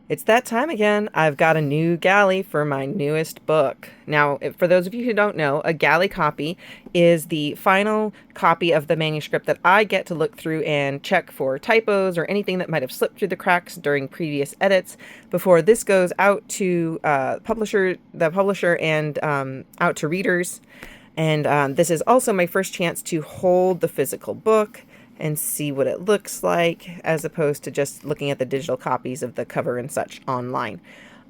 It's that time again. I've got a new galley for my newest book. Now, for those of you who don't know, a galley copy is the final copy of the manuscript that I get to look through and check for typos or anything that might have slipped through the cracks during previous edits before this goes out to the publisher, and out to readers. And this is also my first chance to hold the physical book and see what it looks like, as opposed to just looking at the digital copies of the cover and such online.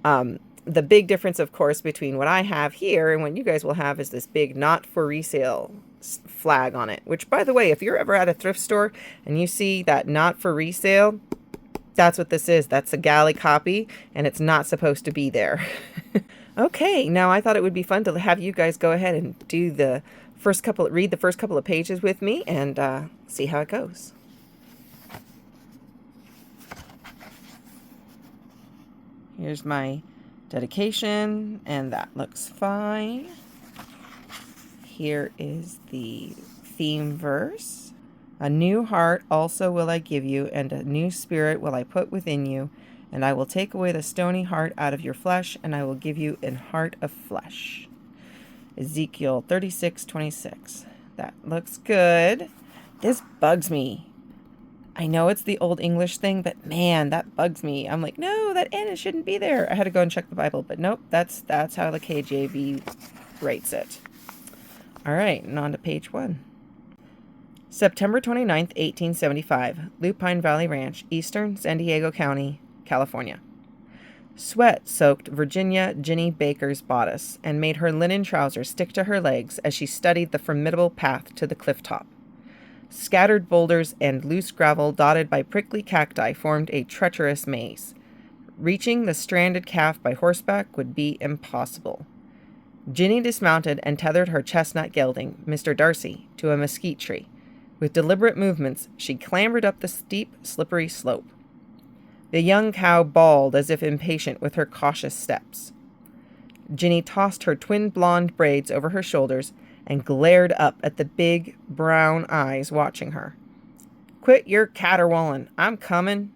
The big difference, of course, between what I have here and what you guys will have is this big not for resale flag on it. Which, by the way, if you're ever at a thrift store and you see that not for resale, that's what this is. That's a galley copy, and it's not supposed to be there. Okay, now I thought it would be fun to have you guys go ahead and do read the first couple of pages with me and see how it goes. Here's my dedication, and that looks fine. Here is the theme verse. A new heart also will I give you, and a new spirit will I put within you, and I will take away the stony heart out of your flesh, and I will give you an heart of flesh. Ezekiel 36:26. That looks good. This bugs me. I know it's the Old English thing, but man, that bugs me. I'm like, no, that N shouldn't be there. I had to go and check the Bible, but nope, that's how the KJV writes it. All right, and on to page 1. September 29th, 1875, Lupine Valley Ranch, eastern San Diego County, California. Sweat soaked Virginia Ginny Baker's bodice and made her linen trousers stick to her legs as she studied the formidable path to the cliff top. Scattered boulders and loose gravel dotted by prickly cacti formed a treacherous maze. Reaching the stranded calf by horseback would be impossible. Ginny dismounted and tethered her chestnut gelding, Mr. Darcy, to a mesquite tree. With deliberate movements, she clambered up the steep, slippery slope. The young cow bawled as if impatient with her cautious steps. Ginny tossed her twin blonde braids over her shoulders and glared up at the big, brown eyes watching her. "Quit your caterwauling. I'm coming."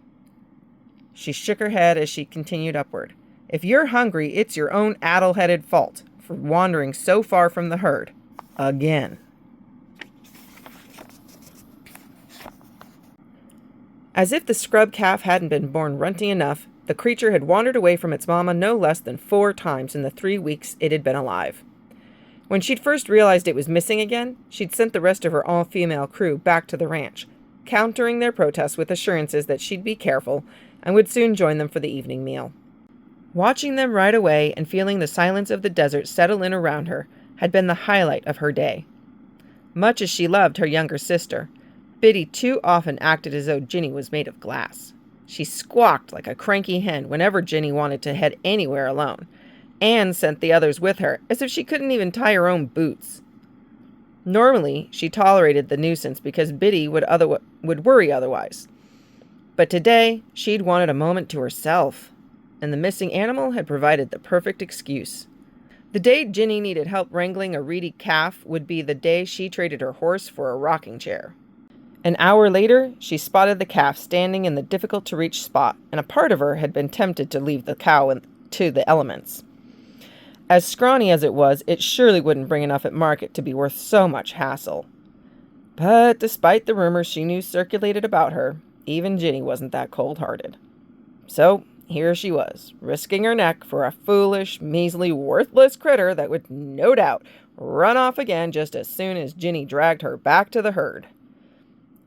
She shook her head as she continued upward. "If you're hungry, it's your own addle-headed fault for wandering so far from the herd. Again." As if the scrub calf hadn't been born runty enough, the creature had wandered away from its mama no less than 4 times in the 3 weeks it had been alive. When she'd first realized it was missing again, she'd sent the rest of her all-female crew back to the ranch, countering their protests with assurances that she'd be careful and would soon join them for the evening meal. Watching them ride away and feeling the silence of the desert settle in around her had been the highlight of her day. Much as she loved her younger sister, Biddy too often acted as though Ginny was made of glass. She squawked like a cranky hen whenever Ginny wanted to head anywhere alone, and sent the others with her, as if she couldn't even tie her own boots. Normally, she tolerated the nuisance because Biddy would worry otherwise. But today, she'd wanted a moment to herself, and the missing animal had provided the perfect excuse. The day Ginny needed help wrangling a reedy calf would be the day she traded her horse for a rocking chair. An hour later, she spotted the calf standing in the difficult-to-reach spot, and a part of her had been tempted to leave the cow to the elements. As scrawny as it was, it surely wouldn't bring enough at market to be worth so much hassle. But despite the rumors she knew circulated about her, even Ginny wasn't that cold-hearted. So here she was, risking her neck for a foolish, measly, worthless critter that would no doubt run off again just as soon as Ginny dragged her back to the herd.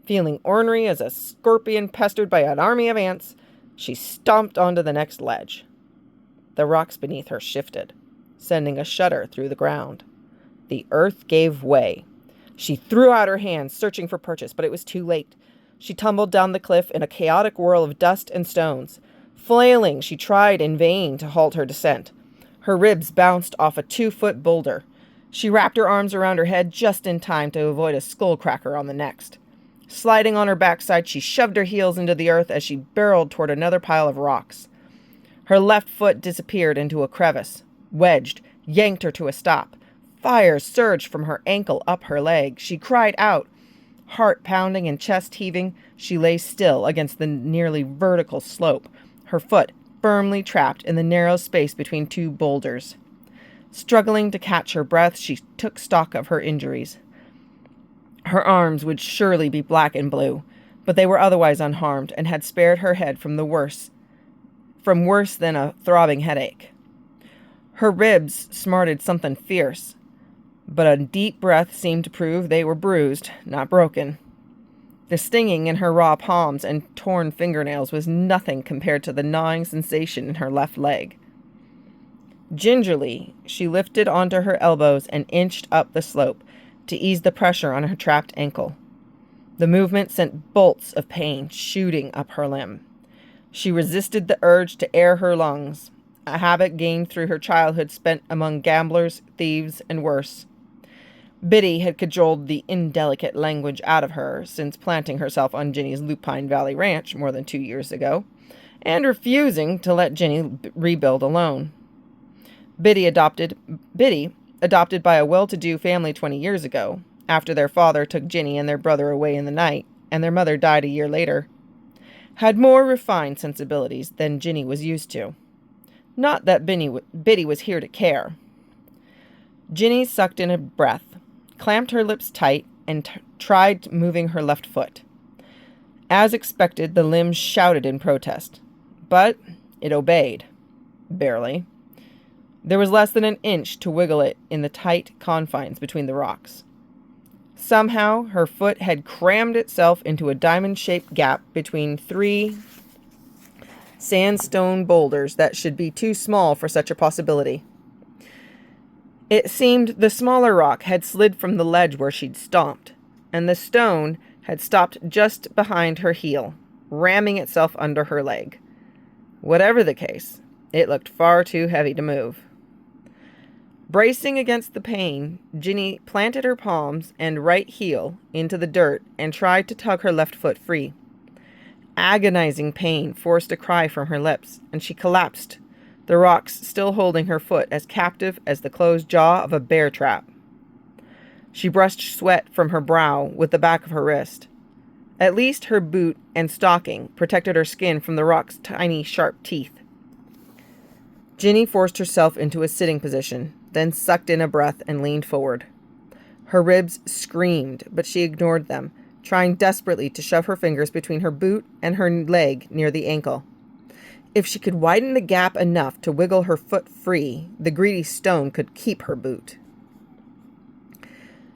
Feeling ornery as a scorpion pestered by an army of ants, she stomped onto the next ledge. The rocks beneath her shifted, sending a shudder through the ground. The earth gave way. She threw out her hands, searching for purchase, but it was too late. She tumbled down the cliff in a chaotic whirl of dust and stones. Flailing, she tried in vain to halt her descent. Her ribs bounced off a 2-foot boulder. She wrapped her arms around her head just in time to avoid a skullcracker on the next. Sliding on her backside, she shoved her heels into the earth as she barreled toward another pile of rocks. Her left foot disappeared into a crevice, wedged, yanked her to a stop. Fire surged from her ankle up her leg. She cried out. Heart pounding and chest heaving, she lay still against the nearly vertical slope, her foot firmly trapped in the narrow space between two boulders. Struggling to catch her breath, she took stock of her injuries. Her arms would surely be black and blue, but they were otherwise unharmed and had spared her head from worse than a throbbing headache. Her ribs smarted something fierce, but a deep breath seemed to prove they were bruised, not broken. The stinging in her raw palms and torn fingernails was nothing compared to the gnawing sensation in her left leg. Gingerly, she lifted onto her elbows and inched up the slope to ease the pressure on her trapped ankle. The movement sent bolts of pain shooting up her limb. She resisted the urge to air her lungs, a habit gained through her childhood spent among gamblers, thieves, and worse. Biddy had cajoled the indelicate language out of her since planting herself on Ginny's Lupine Valley Ranch more than 2 years ago, and refusing to let Ginny rebuild alone. Biddy, adopted by a well-to-do family 20 years ago, after their father took Ginny and their brother away in the night, and their mother died a year later, had more refined sensibilities than Ginny was used to. Not that Biddy was here to care. Ginny sucked in a breath, clamped her lips tight, and tried moving her left foot. As expected, the limb shouted in protest, but it obeyed. Barely. There was less than an inch to wiggle it in the tight confines between the rocks. Somehow, her foot had crammed itself into a diamond-shaped gap between 3 sandstone boulders that should be too small for such a possibility. It seemed the smaller rock had slid from the ledge where she'd stomped, and the stone had stopped just behind her heel, ramming itself under her leg. Whatever the case, it looked far too heavy to move. Bracing against the pain, Ginny planted her palms and right heel into the dirt and tried to tug her left foot free. Agonizing pain forced a cry from her lips, and she collapsed, the rocks still holding her foot as captive as the closed jaw of a bear trap. She brushed sweat from her brow with the back of her wrist. At least her boot and stocking protected her skin from the rock's tiny, sharp teeth. Ginny forced herself into a sitting position, then sucked in a breath and leaned forward. Her ribs screamed, but she ignored them, trying desperately to shove her fingers between her boot and her leg near the ankle. If she could widen the gap enough to wiggle her foot free, the greedy stone could keep her boot.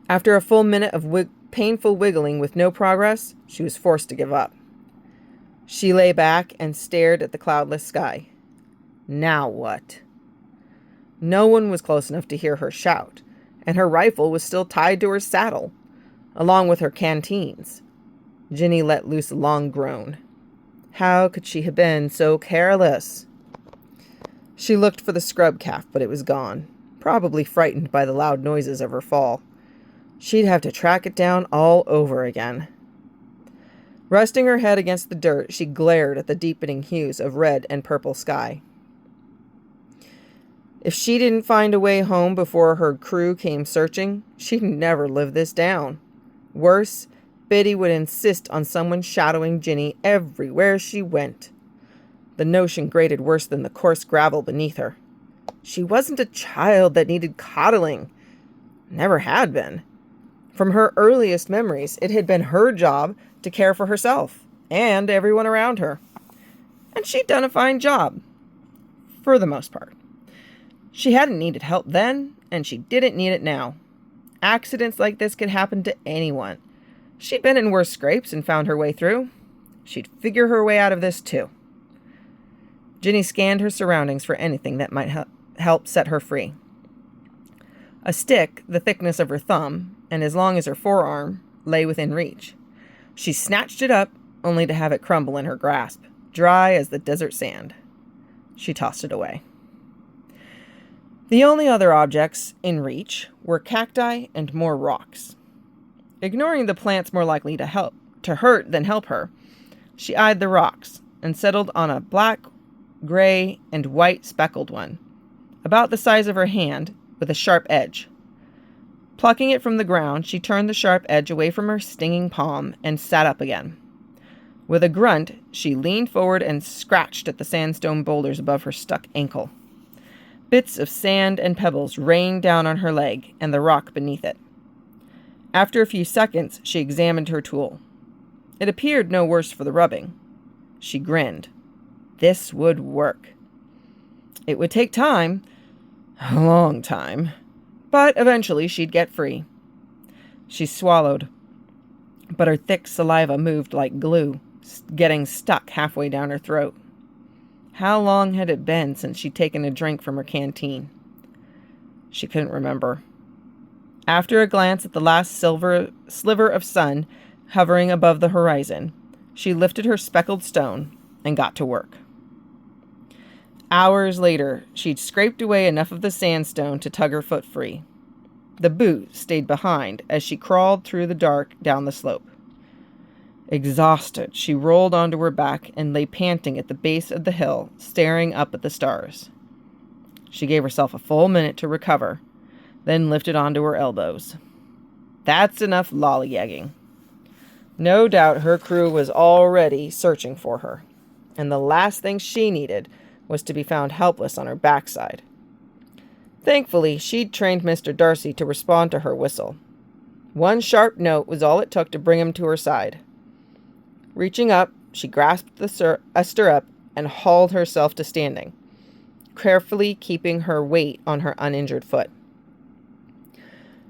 After a full minute of painful wiggling with no progress, she was forced to give up. She lay back and stared at the cloudless sky. Now what? No one was close enough to hear her shout, and her rifle was still tied to her saddle, along with her canteens. Ginny let loose a long groan. How could she have been so careless? She looked for the scrub calf, but it was gone, probably frightened by the loud noises of her fall. She'd have to track it down all over again. Resting her head against the dirt, she glared at the deepening hues of red and purple sky. If she didn't find a way home before her crew came searching, she'd never live this down. Worse, Biddy would insist on someone shadowing Ginny everywhere she went. The notion grated worse than the coarse gravel beneath her. She wasn't a child that needed coddling. Never had been. From her earliest memories, it had been her job to care for herself and everyone around her. And she'd done a fine job, for the most part. She hadn't needed help then, and she didn't need it now. Accidents like this could happen to anyone. She'd been in worse scrapes and found her way through. She'd figure her way out of this, too. Ginny scanned her surroundings for anything that might help set her free. A stick, the thickness of her thumb, and as long as her forearm, lay within reach. She snatched it up, only to have it crumble in her grasp, dry as the desert sand. She tossed it away. The only other objects in reach were cacti and more rocks. Ignoring the plants more likely to hurt than help her, she eyed the rocks and settled on a black, gray, and white speckled one, about the size of her hand, with a sharp edge. Plucking it from the ground, she turned the sharp edge away from her stinging palm and sat up again. With a grunt, She leaned forward and scratched at the sandstone boulders above her stuck ankle. Bits of sand and pebbles rained down on her leg and the rock beneath it. After a few seconds, she examined her tool. It appeared no worse for the rubbing. She grinned. This would work. It would take time, a long time, but eventually she'd get free. She swallowed, but her thick saliva moved like glue, getting stuck halfway down her throat. How long had it been since she'd taken a drink from her canteen? She couldn't remember. After a glance at the last sliver of sun hovering above the horizon, she lifted her speckled stone and got to work. Hours later, she'd scraped away enough of the sandstone to tug her foot free. The boot stayed behind as she crawled through the dark down the slope. Exhausted, she rolled onto her back and lay panting at the base of the hill, staring up at the stars. She gave herself a full minute to recover, then lifted onto her elbows. That's enough lollygagging. No doubt her crew was already searching for her, and the last thing she needed was to be found helpless on her backside. Thankfully, she'd trained Mr. Darcy to respond to her whistle. One sharp note was all it took to bring him to her side. Reaching up, she grasped a stirrup and hauled herself to standing, carefully keeping her weight on her uninjured foot.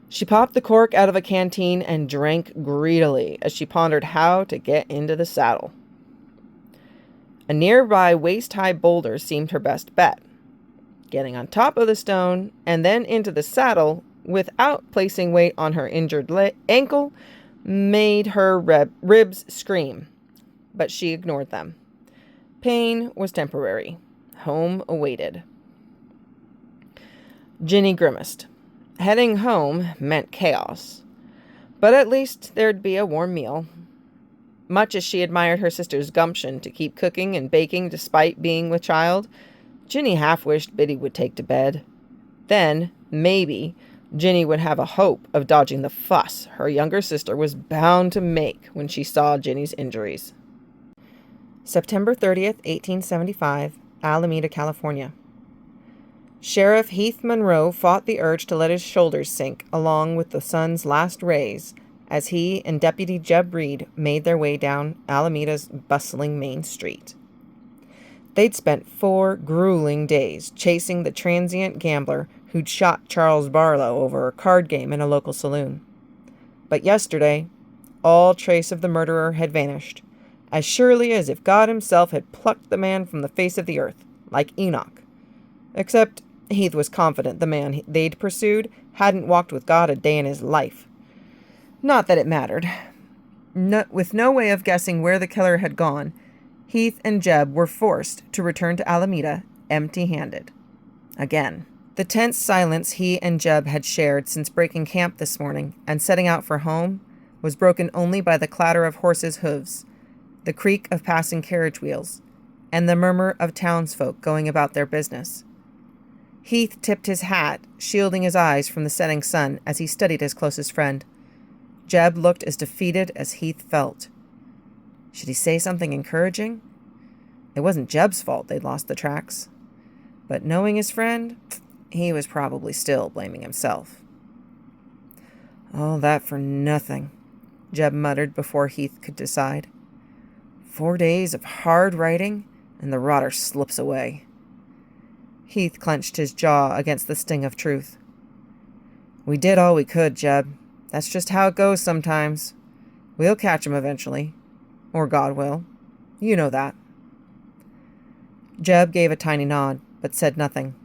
She popped the cork out of a canteen and drank greedily as she pondered how to get into the saddle. A nearby waist-high boulder seemed her best bet. Getting on top of the stone and then into the saddle without placing weight on her injured ankle made her ribs scream, but she ignored them. Pain was temporary. Home awaited. Ginny grimaced. Heading home meant chaos, but at least there'd be a warm meal. Much as she admired her sister's gumption to keep cooking and baking despite being with child, Ginny half wished Biddy would take to bed. Then, maybe, Ginny would have a hope of dodging the fuss her younger sister was bound to make when she saw Ginny's injuries. September 30th, 1875, Alameda, California. Sheriff Heath Monroe fought the urge to let his shoulders sink along with the sun's last rays as he and Deputy Jeb Reed made their way down Alameda's bustling main street. They'd spent 4 grueling days chasing the transient gambler who'd shot Charles Barlow over a card game in a local saloon. But yesterday, all trace of the murderer had vanished, as surely as if God himself had plucked the man from the face of the earth, like Enoch. Except Heath was confident the man they'd pursued hadn't walked with God a day in his life. Not that it mattered. With no way of guessing where the killer had gone, Heath and Jeb were forced to return to Alameda empty-handed. Again. The tense silence he and Jeb had shared since breaking camp this morning and setting out for home was broken only by the clatter of horses' hooves, the creak of passing carriage wheels, and the murmur of townsfolk going about their business. Heath tipped his hat, shielding his eyes from the setting sun as he studied his closest friend. Jeb looked as defeated as Heath felt. Should he say something encouraging? It wasn't Jeb's fault they'd lost the tracks. But knowing his friend, he was probably still blaming himself. All that for nothing, Jeb muttered before Heath could decide. 4 days of hard riding, and the rotter slips away. Heath clenched his jaw against the sting of truth. We did all we could, Jeb. That's just how it goes sometimes. We'll catch him eventually. Or God will. You know that. Jeb gave a tiny nod, but said nothing.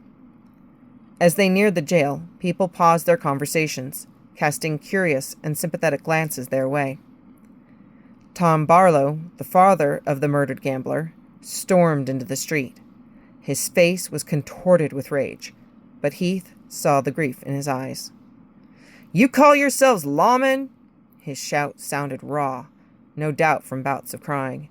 As they neared the jail, people paused their conversations, casting curious and sympathetic glances their way. Tom Barlow, the father of the murdered gambler, stormed into the street. His face was contorted with rage, but Heath saw the grief in his eyes. "You call yourselves lawmen?" His shout sounded raw, no doubt from bouts of crying.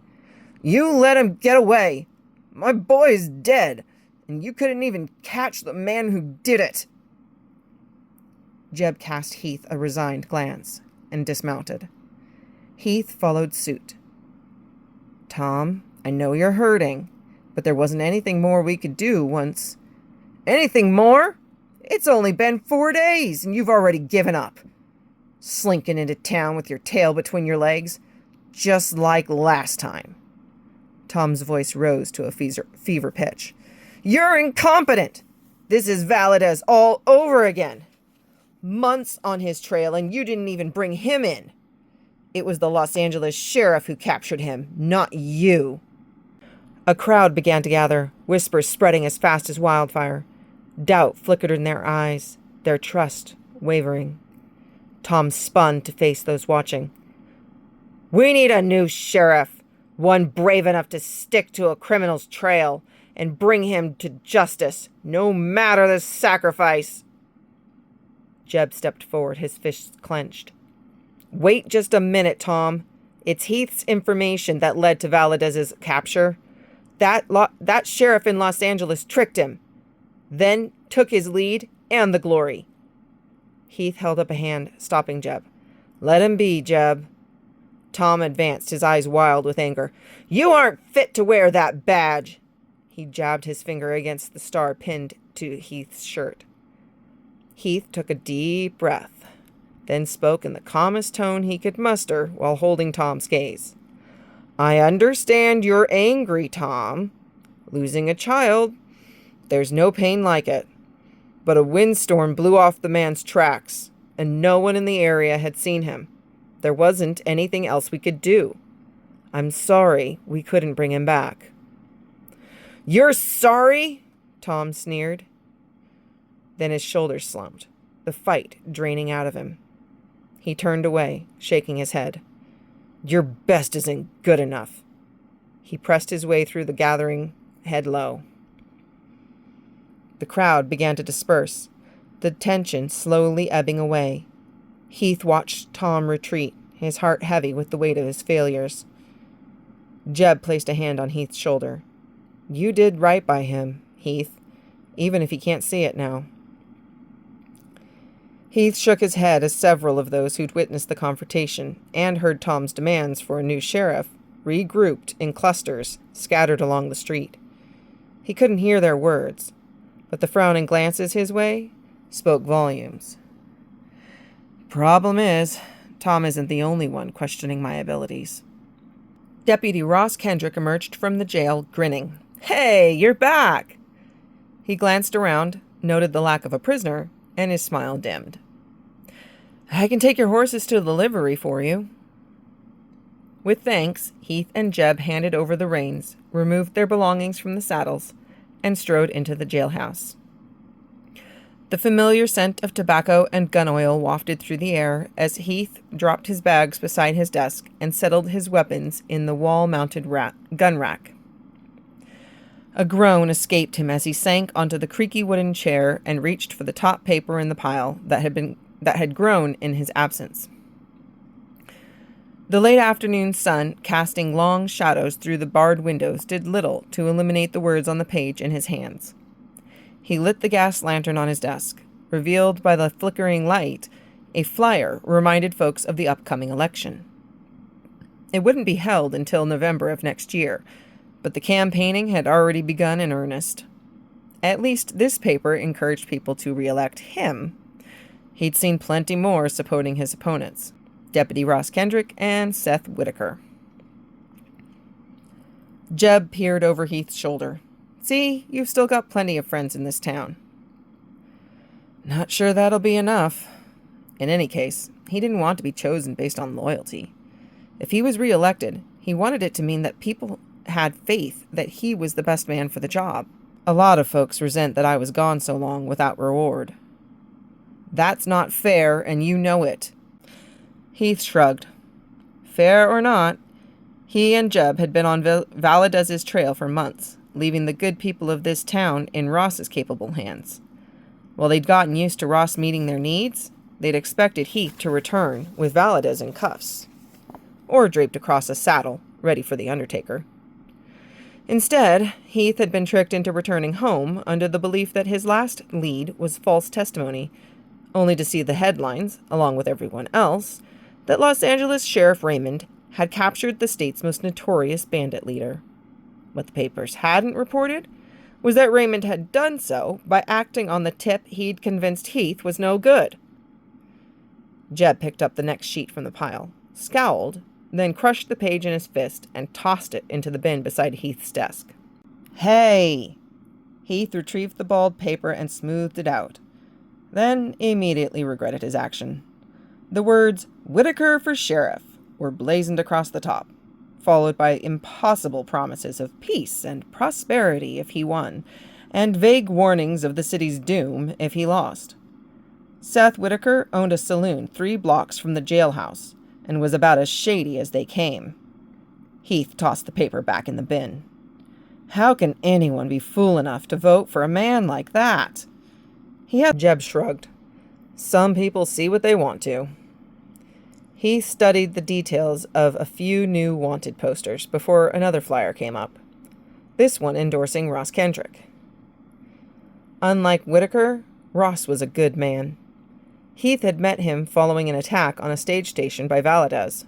"You let him get away! My boy is dead, and you couldn't even catch the man who did it!" Jeb cast Heath a resigned glance and dismounted. Heath followed suit. "Tom, I know you're hurting, but there wasn't anything more we could do once." "Anything more? It's only been 4 days, and you've already given up. Slinking into town with your tail between your legs, just like last time." Tom's voice rose to a fever pitch. "You're incompetent! This is Valadez all over again. Months on his trail, and you didn't even bring him in. It was the Los Angeles sheriff who captured him, not you." A crowd began to gather, whispers spreading as fast as wildfire. Doubt flickered in their eyes, their trust wavering. Tom spun to face those watching. "We need a new sheriff, one brave enough to stick to a criminal's trail and bring him to justice, no matter the sacrifice." Jeb stepped forward, his fists clenched. "Wait just a minute, Tom. It's Heath's information that led to Valadez's capture. That sheriff in Los Angeles tricked him, then took his lead and the glory." Heath held up a hand, stopping Jeb. "Let him be, Jeb." Tom advanced, his eyes wild with anger. "You aren't fit to wear that badge." He jabbed his finger against the star pinned to Heath's shirt. Heath took a deep breath, then spoke in the calmest tone he could muster while holding Tom's gaze. "I understand you're angry, Tom. Losing a child, there's no pain like it. But a windstorm blew off the man's tracks, and no one in the area had seen him. There wasn't anything else we could do. I'm sorry we couldn't bring him back." "You're sorry?" Tom sneered. Then his shoulders slumped, the fight draining out of him. He turned away, shaking his head. "Your best isn't good enough." He pressed his way through the gathering, head low. The crowd began to disperse, the tension slowly ebbing away. Heath watched Tom retreat, his heart heavy with the weight of his failures. Jeb placed a hand on Heath's shoulder. "You did right by him, Heath, even if he can't see it now." Heath shook his head as several of those who'd witnessed the confrontation and heard Tom's demands for a new sheriff regrouped in clusters scattered along the street. He couldn't hear their words, but the frowning glances his way spoke volumes. "Problem is, Tom isn't the only one questioning my abilities." Deputy Ross Kendrick emerged from the jail, grinning. "Hey, you're back!" He glanced around, noted the lack of a prisoner, and his smile dimmed. "I can take your horses to the livery for you." With thanks, Heath and Jeb handed over the reins, removed their belongings from the saddles, and strode into the jailhouse. The familiar scent of tobacco and gun oil wafted through the air as Heath dropped his bags beside his desk and settled his weapons in the wall-mounted gun rack. A groan escaped him as he sank onto the creaky wooden chair and reached for the top paper in the pile that had grown in his absence. The late afternoon sun, casting long shadows through the barred windows, did little to illuminate the words on the page in his hands. He lit the gas lantern on his desk. Revealed by the flickering light, a flyer reminded folks of the upcoming election. It wouldn't be held until November of next year, but the campaigning had already begun in earnest. At least this paper encouraged people to re-elect him. He'd seen plenty more supporting his opponents, Deputy Ross Kendrick and Seth Whitaker. Jeb peered over Heath's shoulder. "See, you've still got plenty of friends in this town." "Not sure that'll be enough." In any case, he didn't want to be chosen based on loyalty. If he was re-elected, he wanted it to mean that people had faith that he was the best man for the job. "A lot of folks resent that I was gone so long without reward." "That's not fair, and you know it." Heath shrugged. Fair or not, he and Jeb had been on Valadez's trail for months, leaving the good people of this town in Ross's capable hands. While they'd gotten used to Ross meeting their needs, they'd expected Heath to return with Valadez in cuffs, or draped across a saddle, ready for the undertaker. Instead, Heath had been tricked into returning home under the belief that his last lead was false testimony, only to see the headlines, along with everyone else, that Los Angeles Sheriff Raymond had captured the state's most notorious bandit leader. What the papers hadn't reported was that Raymond had done so by acting on the tip he'd convinced Heath was no good. Jeb picked up the next sheet from the pile, scowled, then crushed the page in his fist and tossed it into the bin beside Heath's desk. "Hey!" Heath retrieved the bald paper and smoothed it out, then immediately regretted his action. The words, "Whitaker for sheriff," were blazoned across the top, followed by impossible promises of peace and prosperity if he won, and vague warnings of the city's doom if he lost. Seth Whitaker owned a saloon 3 blocks from the jailhouse and was about as shady as they came. Heath tossed the paper back in the bin. How can anyone be fool enough to vote for a man like that? Jeb shrugged. Some people see what they want to. He studied the details of a few new wanted posters before another flyer came up. This one endorsing Ross Kendrick. Unlike Whitaker, Ross was a good man. Heath had met him following an attack on a stage station by Valadez.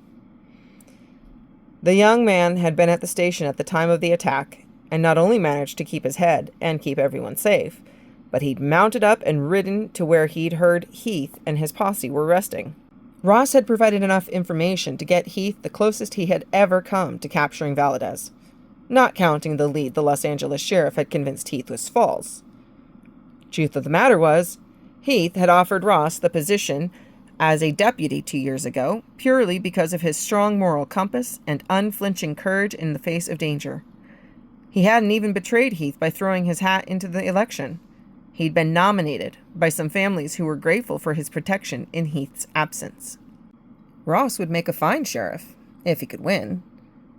The young man had been at the station at the time of the attack and not only managed to keep his head and keep everyone safe, but he'd mounted up and ridden to where he'd heard Heath and his posse were resting. Ross had provided enough information to get Heath the closest he had ever come to capturing Valadez, not counting the lead the Los Angeles sheriff had convinced Heath was false. Truth of the matter was, Heath had offered Ross the position as a deputy 2 years ago purely because of his strong moral compass and unflinching courage in the face of danger. He hadn't even betrayed Heath by throwing his hat into the election. He'd been nominated by some families who were grateful for his protection in Heath's absence. Ross would make a fine sheriff, if he could win.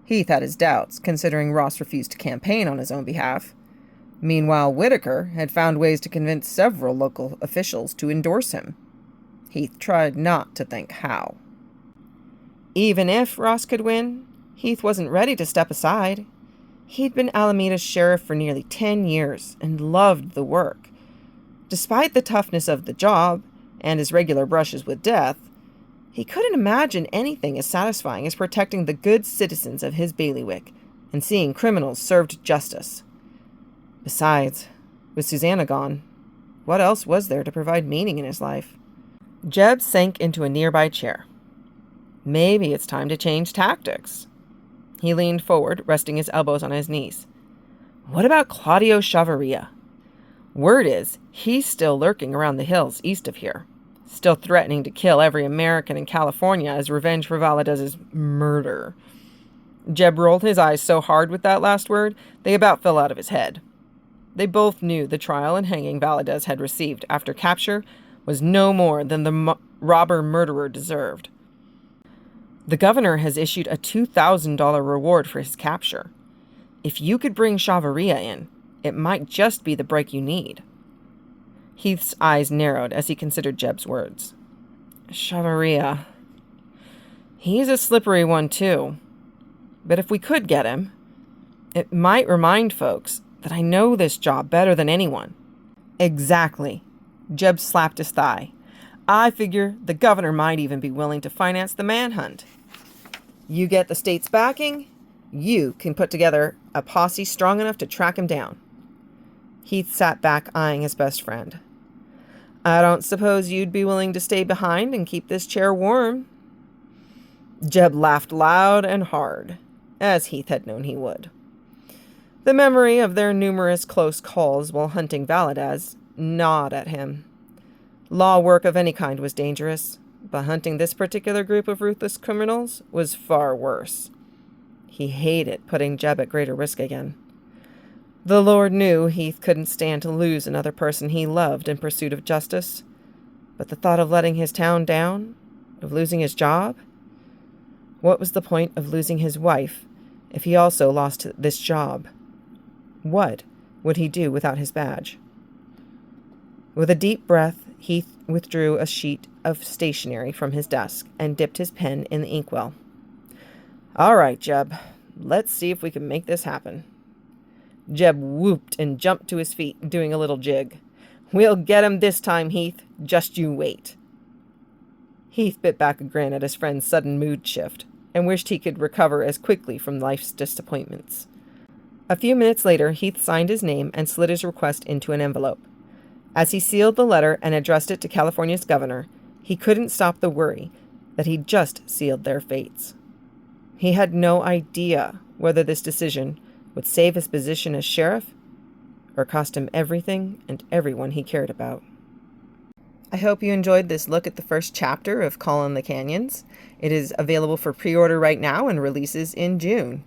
Heath had his doubts, considering Ross refused to campaign on his own behalf. Meanwhile, Whitaker had found ways to convince several local officials to endorse him. Heath tried not to think how. Even if Ross could win, Heath wasn't ready to step aside. He'd been Alameda's sheriff for nearly 10 years and loved the work. Despite the toughness of the job and his regular brushes with death, he couldn't imagine anything as satisfying as protecting the good citizens of his bailiwick and seeing criminals served justice. Besides, with Susanna gone, what else was there to provide meaning in his life? Jeb sank into a nearby chair. Maybe it's time to change tactics. He leaned forward, resting his elbows on his knees. What about Claudio Chavarria? Word is, he's still lurking around the hills east of here, still threatening to kill every American in California as revenge for Valadez's murder. Jeb rolled his eyes so hard with that last word, they about fell out of his head. They both knew the trial and hanging Valadez had received after capture was no more than the robber-murderer deserved. The governor has issued a $2,000 reward for his capture. If you could bring Chavarria in, it might just be the break you need. Heath's eyes narrowed as he considered Jeb's words. Chavarria. He's a slippery one, too. But if we could get him, it might remind folks that I know this job better than anyone. Exactly. Jeb slapped his thigh. I figure the governor might even be willing to finance the manhunt. You get the state's backing, you can put together a posse strong enough to track him down. Heath sat back, eyeing his best friend. I don't suppose you'd be willing to stay behind and keep this chair warm? Jeb laughed loud and hard, as Heath had known he would. The memory of their numerous close calls while hunting Valadez gnawed at him. Law work of any kind was dangerous, but hunting this particular group of ruthless criminals was far worse. He hated putting Jeb at greater risk again. The Lord knew Heath couldn't stand to lose another person he loved in pursuit of justice, but the thought of letting his town down, of losing his job? What was the point of losing his wife if he also lost this job? What would he do without his badge? With a deep breath, Heath withdrew a sheet of stationery from his desk and dipped his pen in the inkwell. All right, Jeb, let's see if we can make this happen. Jeb whooped and jumped to his feet, doing a little jig. We'll get him this time, Heath. Just you wait. Heath bit back a grin at his friend's sudden mood shift and wished he could recover as quickly from life's disappointments. A few minutes later, Heath signed his name and slid his request into an envelope. As he sealed the letter and addressed it to California's governor, he couldn't stop the worry that he'd just sealed their fates. He had no idea whether this decision would save his position as sheriff or cost him everything and everyone he cared about. I hope you enjoyed this look at the first chapter of Call in the Canyons. It is available for pre-order right now and releases in June.